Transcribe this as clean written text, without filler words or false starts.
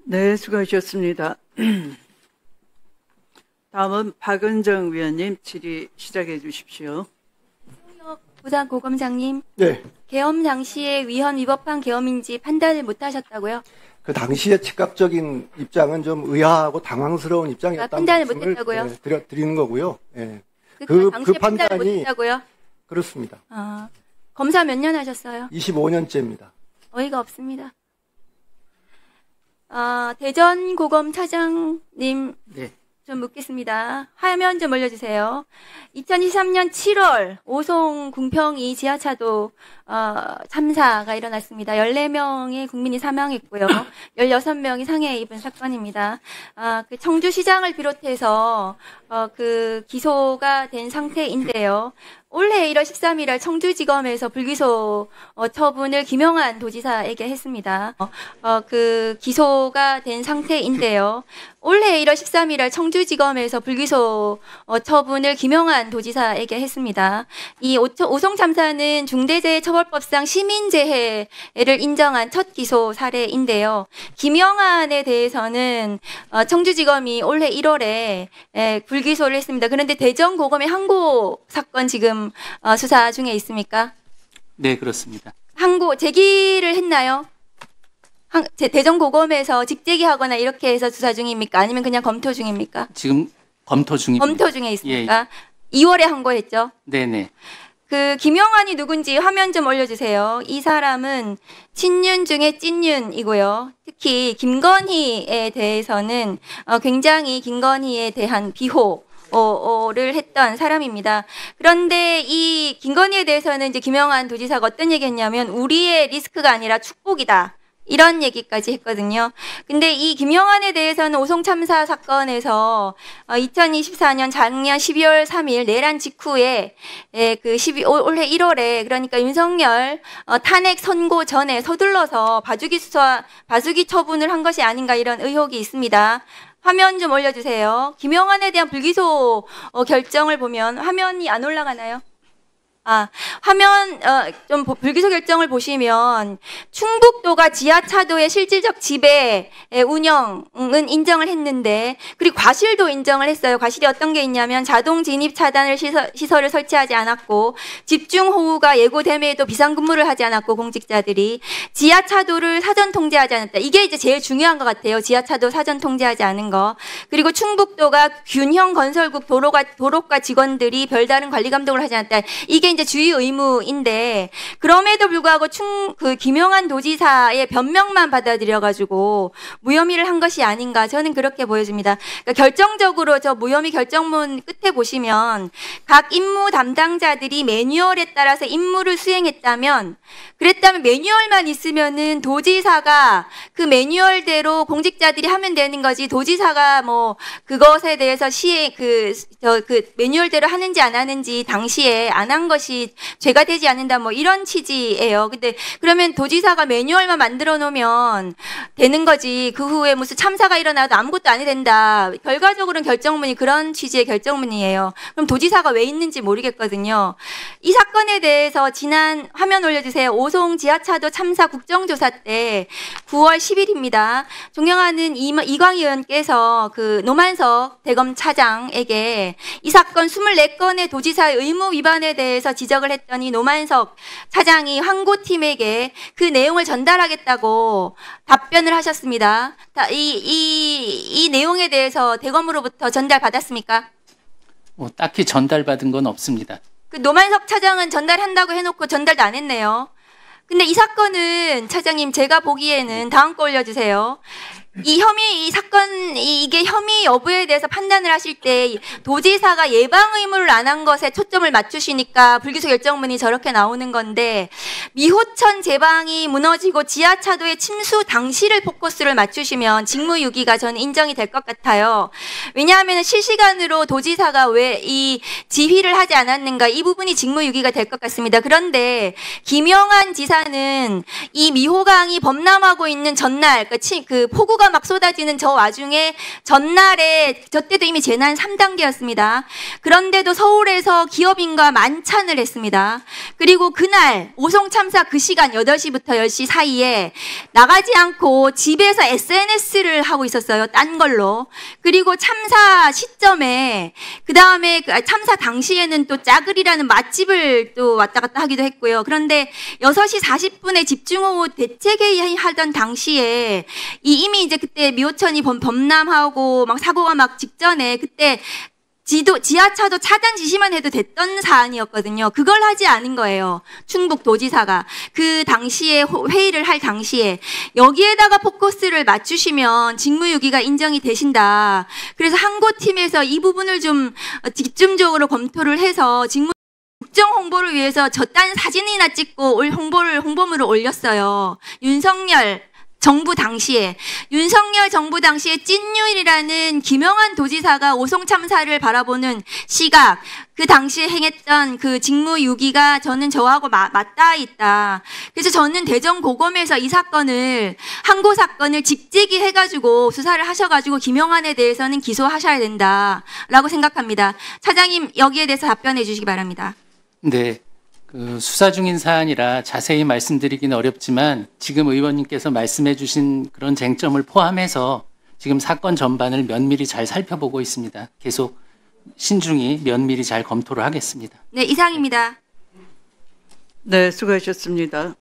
네, 수고하셨습니다. 다음은 박은정 위원님 질의 시작해 주십시오. 부산고검장님. 네. 계엄 당시에 위헌 위법한 계엄인지 판단을 못하셨다고요? 그 당시의 즉각적인 입장은 좀 의아하고 당황스러운 입장이었다는 판단을 말씀을 못했다고요? 드리는 거고요. 예. 그 판단을 못했다고요? 그렇습니다. 검사 몇 년 하셨어요? 25년째입니다. 어이가 없습니다. 대전고검 차장님. 네. 좀 묻겠습니다. 화면 좀 올려주세요. 2023년 7월 오송 궁평이 지하차도 참사가 일어났습니다. 14명의 국민이 사망했고요. 16명이 상해 입은 사건입니다. 그 청주시장을 비롯해서 그 기소가 된 상태인데요. 올해 1월 13일 청주지검에서 불기소 처분을 김영한 도지사에게 했습니다. 그 기소가 된 상태인데요. 올해 1월 13일 청주지검에서 불기소 처분을 김영한 도지사에게 했습니다. 이 오송 참사는 중대재해처벌법상 시민재해를 인정한 첫 기소 사례인데요. 김영한에 대해서는 청주지검이 올해 1월에 불기소를 했습니다. 그런데 대전고검의 항고 사건 지금 수사 중에 있습니까? 네, 그렇습니다. 항고 제기를 했나요? 대전고검에서 직제기하거나 이렇게 해서 수사 중입니까? 아니면 그냥 검토 중입니까? 지금 검토 중입니다. 검토 중에 있습니까? 예. 2월에 항고했죠? 네네. 그 김영환이 누군지 화면 좀 올려주세요. 이 사람은 친윤 중에 찐윤이고요. 특히 김건희에 대해서는 굉장히 김건희에 대한 비호를 했던 사람입니다. 그런데 이 김건희에 대해서는 이제 김영환 도지사가 어떤 얘기했냐면 우리의 리스크가 아니라 축복이다. 이런 얘기까지 했거든요. 근데 이 김영환에 대해서는 오송 참사 사건에서 2024년 작년 12월 3일 내란 직후에 올해 1월에 그러니까 윤석열 탄핵 선고 전에 서둘러서 봐주기 처분을 한 것이 아닌가 이런 의혹이 있습니다. 화면 좀 올려주세요. 김영환에 대한 불기소 결정을 보면 화면이 안 올라가나요? 화면, 좀 불기소 결정을 보시면 충북도가 지하차도의 실질적 지배 운영은 인정을 했는데 그리고 과실도 인정을 했어요. 과실이 어떤 게 있냐면 자동 진입 차단을 시설을 설치하지 않았고 집중호우가 예고됨에도 비상근무를 하지 않았고 공직자들이 지하차도를 사전 통제하지 않았다. 이게 이제 제일 중요한 것 같아요. 지하차도 사전 통제하지 않은 거. 그리고 충북도가 균형 건설국 도로과 직원들이 별다른 관리 감독을 하지 않았다. 이게 이제 주의 의무인데 그럼에도 불구하고 김영한 도지사의 변명만 받아들여가지고 무혐의를 한 것이 아닌가 저는 그렇게 보여집니다. 그러니까 결정적으로 저 무혐의 결정문 끝에 보시면 각 임무 담당자들이 매뉴얼에 따라서 임무를 수행했다면 그랬다면 매뉴얼만 있으면은 도지사가 그 매뉴얼대로 공직자들이 하면 되는 거지 도지사가 뭐 그것에 대해서 그 매뉴얼대로 하는지 안 하는지 당시에 안 한 것이 죄가 되지 않는다 뭐 이런 취지예요. 근데 그러면 도지사가 매뉴얼만 만들어 놓으면 되는 거지 그 후에 무슨 참사가 일어나도 아무것도 안 해도 된다. 결과적으로는 결정문이 그런 취지의 결정문이에요. 그럼 도지사가 왜 있는지 모르겠거든요. 이 사건에 대해서 지난 화면 올려주세요. 오송 지하차도 참사 국정조사 때 9월 10일입니다. 존경하는 이광희 의원께서 그 노만석 대검 차장에게 이 사건 24건의 도지사의 의무 위반에 대해서 지적을 했더니 노만석 차장이 항고팀에게 그 내용을 전달하겠다고 답변을 하셨습니다. 이 내용에 대해서 대검으로부터 전달받았습니까? 딱히 전달받은 건 없습니다. 그 노만석 차장은 전달한다고 해놓고 전달도 안 했네요. 근데 이 사건은 차장님 제가 보기에는 다음 거 올려주세요. 이 사건, 이게 혐의 여부에 대해서 판단을 하실 때 도지사가 예방 의무를 안 한 것에 초점을 맞추시니까 불기소 결정문이 저렇게 나오는 건데 미호천 제방이 무너지고 지하차도의 침수 당시를 포커스를 맞추시면 직무유기가 저는 인정이 될 것 같아요. 왜냐하면 실시간으로 도지사가 왜 이 지휘를 하지 않았는가 이 부분이 직무유기가 될 것 같습니다. 그런데 김영한 지사는 이 미호강이 범람하고 있는 전날 그 폭우가 사고가 막 쏟아지는 저 와중에 전날에 저 때도 이미 재난 3단계였습니다. 그런데도 서울에서 기업인과 만찬을 했습니다. 그리고 그날 오송 참사 그 시간 8시부터 10시 사이에 나가지 않고 집에서 SNS를 하고 있었어요. 딴 걸로. 그리고 참사 시점에 그다음에 참사 당시에는 또 짜글이라는 맛집을 또 왔다 갔다 하기도 했고요. 그런데 6시 40분에 집중호우 대책회의 하던 당시에 이미 이제 그때 미호천이 범람하고 막 사고가 막 직전에 그때 지하차도 차단 지시만 해도 됐던 사안이었거든요. 그걸 하지 않은 거예요. 충북도지사가. 그 당시에 회의를 할 당시에 여기에다가 포커스를 맞추시면 직무유기가 인정이 되신다. 그래서 항고팀에서 이 부분을 좀 집중적으로 검토를 해서 국정 홍보를 위해서 저딴 사진이나 찍고 홍보물을 올렸어요. 윤석열 정부 당시에 찐윤이라는 김영한 도지사가 오송 참사를 바라보는 시각, 그 당시에 행했던 그 직무유기가 저는 저하고 맞닿아 있다. 그래서 저는 대전고검에서 이 사건을 항고 사건을 직제기 해가지고 수사를 하셔가지고 김영한에 대해서는 기소하셔야 된다라고 생각합니다. 차장님 여기에 대해서 답변해 주시기 바랍니다. 네. 그 수사 중인 사안이라 자세히 말씀드리기는 어렵지만 지금 의원님께서 말씀해 주신 그런 쟁점을 포함해서 지금 사건 전반을 면밀히 잘 살펴보고 있습니다. 계속 신중히 면밀히 잘 검토를 하겠습니다. 네, 이상입니다. 네, 수고하셨습니다.